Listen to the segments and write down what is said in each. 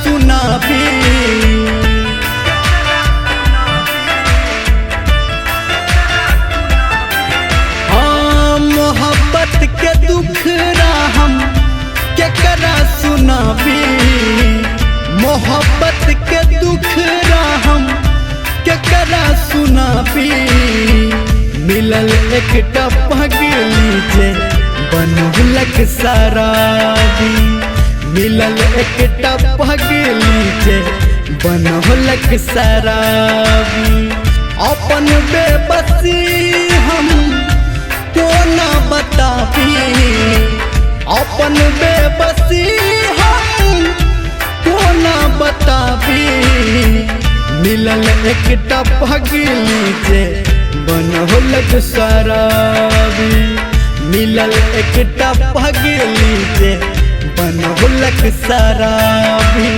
सुनाबी। हाँ मोहब्बत के दुखरा हम केकरा सुनाबी। मोहब्बत के दुखरा हम केकरा सुनाबी। मिलल एकटा पगली जे बनहुलक शराबी। मिलल एकटा पगली जे बनहुलक शराबी। अपन बेबसी हम तो ना बताबी। अपन बेबसी हम तो ना बताबी। मिलल एकटा पगली जे बनहुलक शराबी। मिलल एकटा पगली जे बनहुलक शराबी।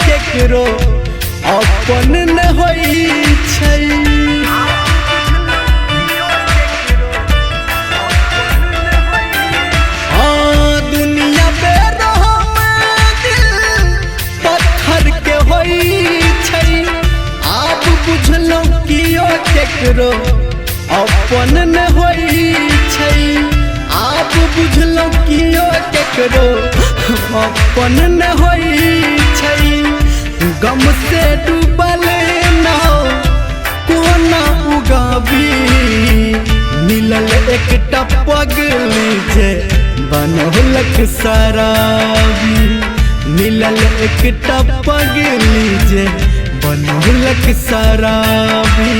केकरो अपन न होई छै। हाँ दुनिया पे रहम दिल पत्थर के होई छै। आप बुझलौ कियो केकरो अपन न होई छै। आप बुझलौ कियो केकरो अपन न होई छै। गम से डूबल नाव कोना उगाबी। मिलल एकटा पगली जे बनहुलक शराबी। मिलल एकटा पगली जे बनहुलक शराबी।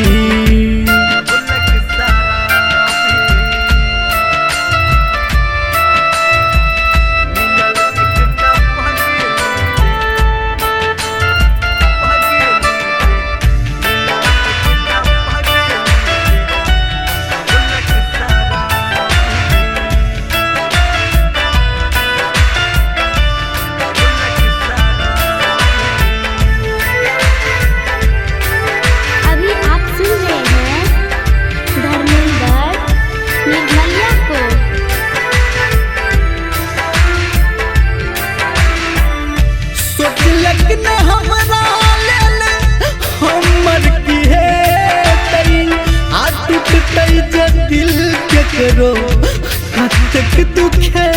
कतक दुखे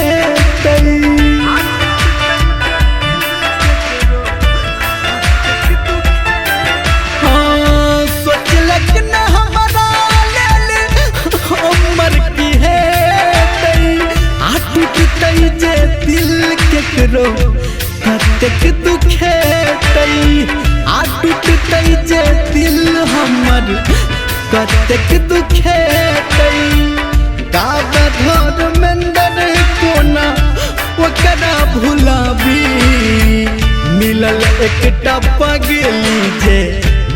हाँ सोचलक न हमारा हमर की है टूटतै जे दिल केकरो कतक दुखे टूटतै जे दिल हमर कतक दुखे। धर्मेंद्र कोना ओकरा भुलाबी। मिलल एकटा पगली जे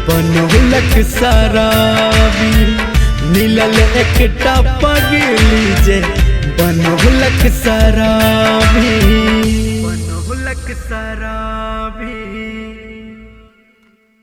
बनहुलक शराबी। मिलल एकटा पगली जे बनहुलक शराबी। बनहुलक शराबी।